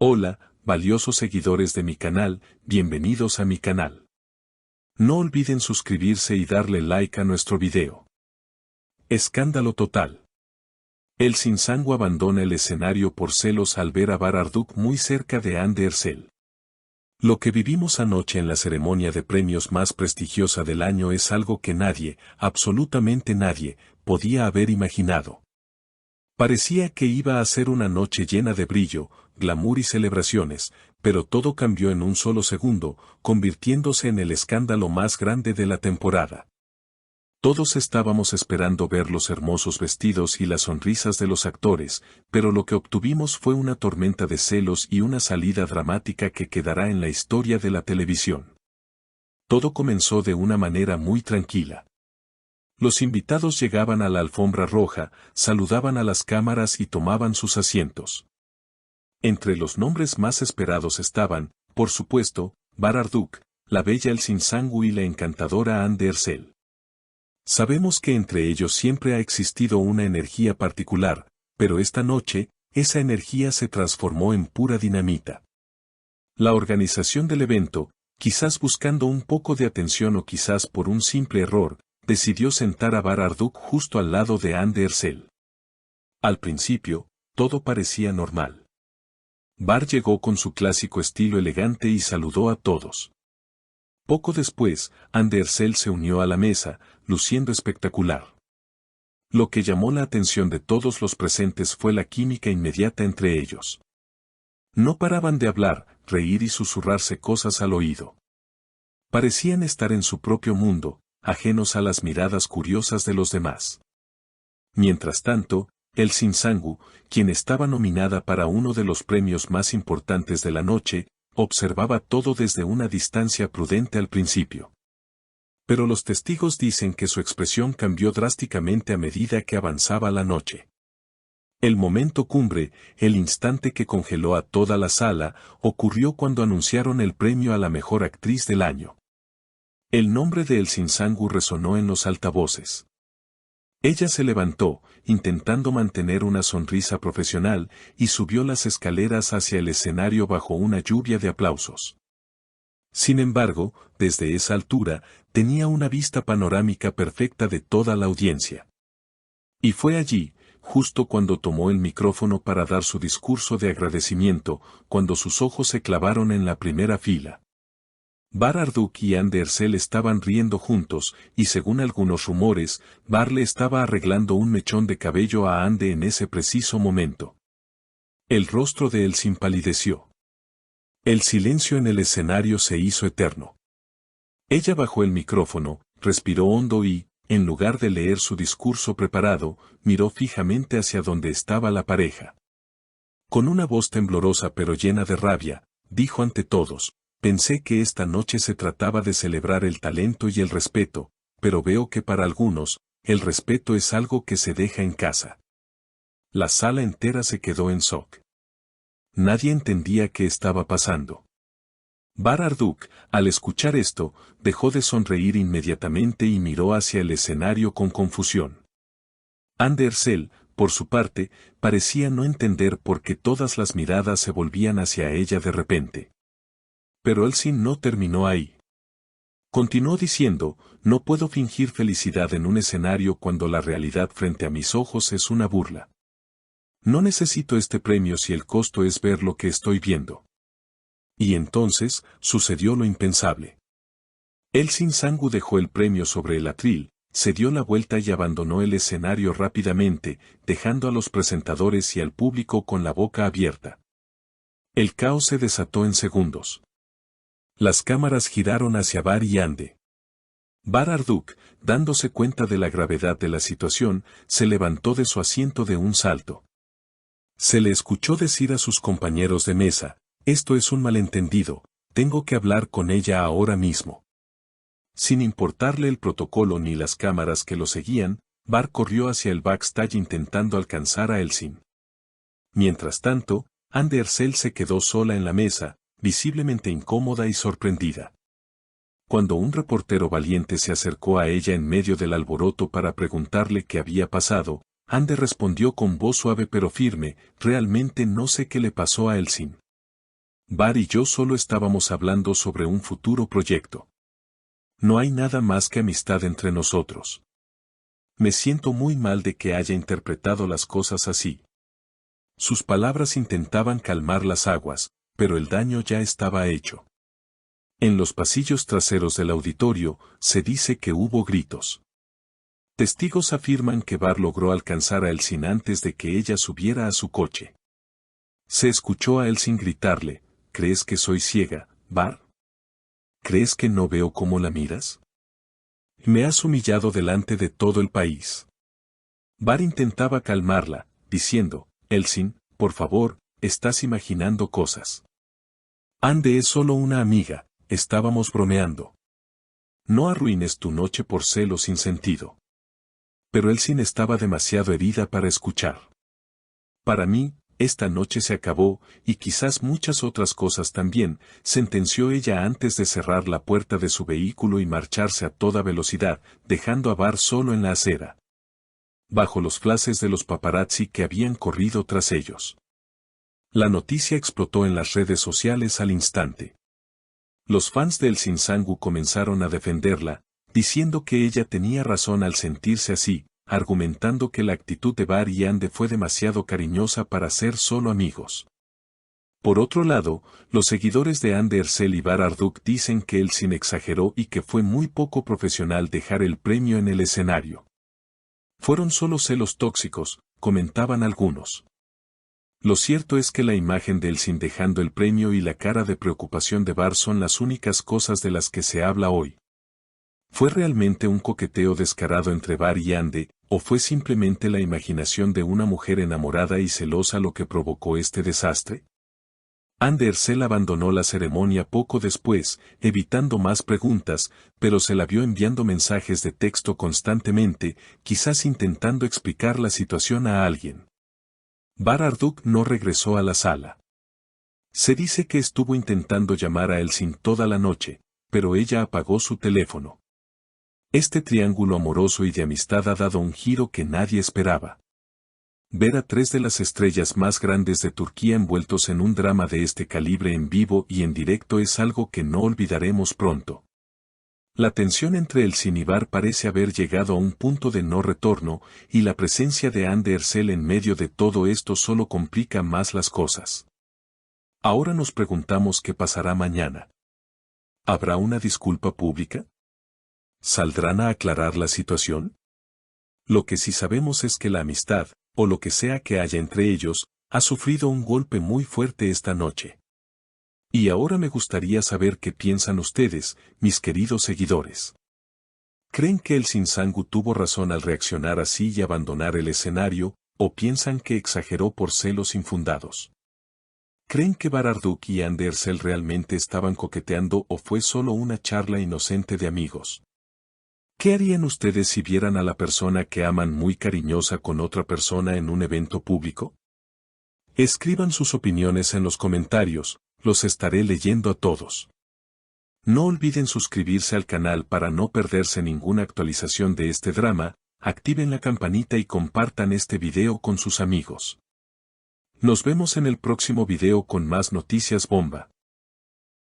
Hola, valiosos seguidores de mi canal, bienvenidos a mi canal. No olviden suscribirse y darle like a nuestro video. Escándalo total. Elçin Sangu abandona el escenario por celos al ver a Bararduk muy cerca de Hande Erçel. Lo que vivimos anoche en la ceremonia de premios más prestigiosa del año es algo que nadie, absolutamente nadie, podía haber imaginado. Parecía que iba a ser una noche llena de brillo, glamour y celebraciones, pero todo cambió en un solo segundo, convirtiéndose en el escándalo más grande de la temporada. Todos estábamos esperando ver los hermosos vestidos y las sonrisas de los actores, pero lo que obtuvimos fue una tormenta de celos y una salida dramática que quedará en la historia de la televisión. Todo comenzó de una manera muy tranquila. Los invitados llegaban a la alfombra roja, saludaban a las cámaras y tomaban sus asientos. Entre los nombres más esperados estaban, por supuesto, Bararduk, la bella Elçin Sangu y la encantadora Hande Erçel. Sabemos que entre ellos siempre ha existido una energía particular, pero esta noche, esa energía se transformó en pura dinamita. La organización del evento, quizás buscando un poco de atención o quizás por un simple error, decidió sentar a Bararduk justo al lado de Hande Erçel. Al principio, todo parecía normal. Bar llegó con su clásico estilo elegante y saludó a todos. Poco después, Hande Erçel se unió a la mesa, luciendo espectacular. Lo que llamó la atención de todos los presentes fue la química inmediata entre ellos. No paraban de hablar, reír y susurrarse cosas al oído. Parecían estar en su propio mundo, ajenos a las miradas curiosas de los demás. Mientras tanto, Elçin Sangu, quien estaba nominada para uno de los premios más importantes de la noche, observaba todo desde una distancia prudente al principio. Pero los testigos dicen que su expresión cambió drásticamente a medida que avanzaba la noche. El momento cumbre, el instante que congeló a toda la sala, ocurrió cuando anunciaron el premio a la mejor actriz del año. El nombre de Elçin Sangu resonó en los altavoces. Ella se levantó, intentando mantener una sonrisa profesional, y subió las escaleras hacia el escenario bajo una lluvia de aplausos. Sin embargo, desde esa altura, tenía una vista panorámica perfecta de toda la audiencia. Y fue allí, justo cuando tomó el micrófono para dar su discurso de agradecimiento, cuando sus ojos se clavaron en la primera fila. Bararduk y Hande Erçel estaban riendo juntos, y según algunos rumores, Bar le estaba arreglando un mechón de cabello a Hande en ese preciso momento. El rostro de Elçin palideció. El silencio en el escenario se hizo eterno. Ella bajó el micrófono, respiró hondo y, en lugar de leer su discurso preparado, miró fijamente hacia donde estaba la pareja. Con una voz temblorosa pero llena de rabia, dijo ante todos: pensé que esta noche se trataba de celebrar el talento y el respeto, pero veo que para algunos, el respeto es algo que se deja en casa. La sala entera se quedó en shock. Nadie entendía qué estaba pasando. Bararduk, al escuchar esto, dejó de sonreír inmediatamente y miró hacia el escenario con confusión. Hande Erçel, por su parte, parecía no entender por qué todas las miradas se volvían hacia ella de repente. Pero Elçin no terminó ahí. Continuó diciendo: no puedo fingir felicidad en un escenario cuando la realidad frente a mis ojos es una burla. No necesito este premio si el costo es ver lo que estoy viendo. Y entonces, sucedió lo impensable. Elçin Sangu dejó el premio sobre el atril, se dio la vuelta y abandonó el escenario rápidamente, dejando a los presentadores y al público con la boca abierta. El caos se desató en segundos. Las cámaras giraron hacia Bar y Hande. Bararduk, dándose cuenta de la gravedad de la situación, se levantó de su asiento de un salto. Se le escuchó decir a sus compañeros de mesa: esto es un malentendido, tengo que hablar con ella ahora mismo. Sin importarle el protocolo ni las cámaras que lo seguían, Bar corrió hacia el backstage intentando alcanzar a Elçin. Mientras tanto, Hande Erçel se quedó sola en la mesa, visiblemente incómoda y sorprendida. Cuando un reportero valiente se acercó a ella en medio del alboroto para preguntarle qué había pasado, Hande respondió con voz suave pero firme: realmente no sé qué le pasó a Elçin. Bar y yo solo estábamos hablando sobre un futuro proyecto. No hay nada más que amistad entre nosotros. Me siento muy mal de que haya interpretado las cosas así. Sus palabras intentaban calmar las aguas, pero el daño ya estaba hecho. En los pasillos traseros del auditorio, se dice que hubo gritos. Testigos afirman que Bar logró alcanzar a Elsin antes de que ella subiera a su coche. Se escuchó a Elsin gritarle: ¿crees que soy ciega, Bar? ¿Crees que no veo cómo la miras? Me has humillado delante de todo el país. Bar intentaba calmarla, diciendo: Elsin, por favor, estás imaginando cosas. Ande es solo una amiga, estábamos bromeando. No arruines tu noche por celos sin sentido. Pero Elsin estaba demasiado herida para escuchar. Para mí, esta noche se acabó, y quizás muchas otras cosas también, sentenció ella antes de cerrar la puerta de su vehículo y marcharse a toda velocidad, dejando a Bar solo en la acera, bajo los flashes de los paparazzi que habían corrido tras ellos. La noticia explotó en las redes sociales al instante. Los fans de Elsin Sangu comenzaron a defenderla, diciendo que ella tenía razón al sentirse así, argumentando que la actitud de Bar y Ande fue demasiado cariñosa para ser solo amigos. Por otro lado, los seguidores de Ande Ercel y Bar Arduk dicen que Elsin exageró y que fue muy poco profesional dejar el premio en el escenario. Fueron solo celos tóxicos, comentaban algunos. Lo cierto es que la imagen de Elsin dejando el premio y la cara de preocupación de Bar son las únicas cosas de las que se habla hoy. ¿Fue realmente un coqueteo descarado entre Bar y Ande, o fue simplemente la imaginación de una mujer enamorada y celosa lo que provocó este desastre? Ande Ercel abandonó la ceremonia poco después, evitando más preguntas, pero se la vio enviando mensajes de texto constantemente, quizás intentando explicar la situación a alguien. Bar Arduk no regresó a la sala. Se dice que estuvo intentando llamar a Elsin toda la noche, pero ella apagó su teléfono. Este triángulo amoroso y de amistad ha dado un giro que nadie esperaba. Ver a tres de las estrellas más grandes de Turquía envueltos en un drama de este calibre en vivo y en directo es algo que no olvidaremos pronto. La tensión entre Elsin y Bar parece haber llegado a un punto de no retorno, y la presencia de Ande Ercel en medio de todo esto solo complica más las cosas. Ahora nos preguntamos qué pasará mañana. ¿Habrá una disculpa pública? ¿Saldrán a aclarar la situación? Lo que sí sabemos es que la amistad, o lo que sea que haya entre ellos, ha sufrido un golpe muy fuerte esta noche. Y ahora me gustaría saber qué piensan ustedes, mis queridos seguidores. ¿Creen que Elsin Sangu tuvo razón al reaccionar así y abandonar el escenario, o piensan que exageró por celos infundados? ¿Creen que Bar Arduk y Ande Ercel realmente estaban coqueteando o fue solo una charla inocente de amigos? ¿Qué harían ustedes si vieran a la persona que aman muy cariñosa con otra persona en un evento público? Escriban sus opiniones en los comentarios, los estaré leyendo a todos. No olviden suscribirse al canal para no perderse ninguna actualización de este drama, activen la campanita y compartan este video con sus amigos. Nos vemos en el próximo video con más noticias bomba.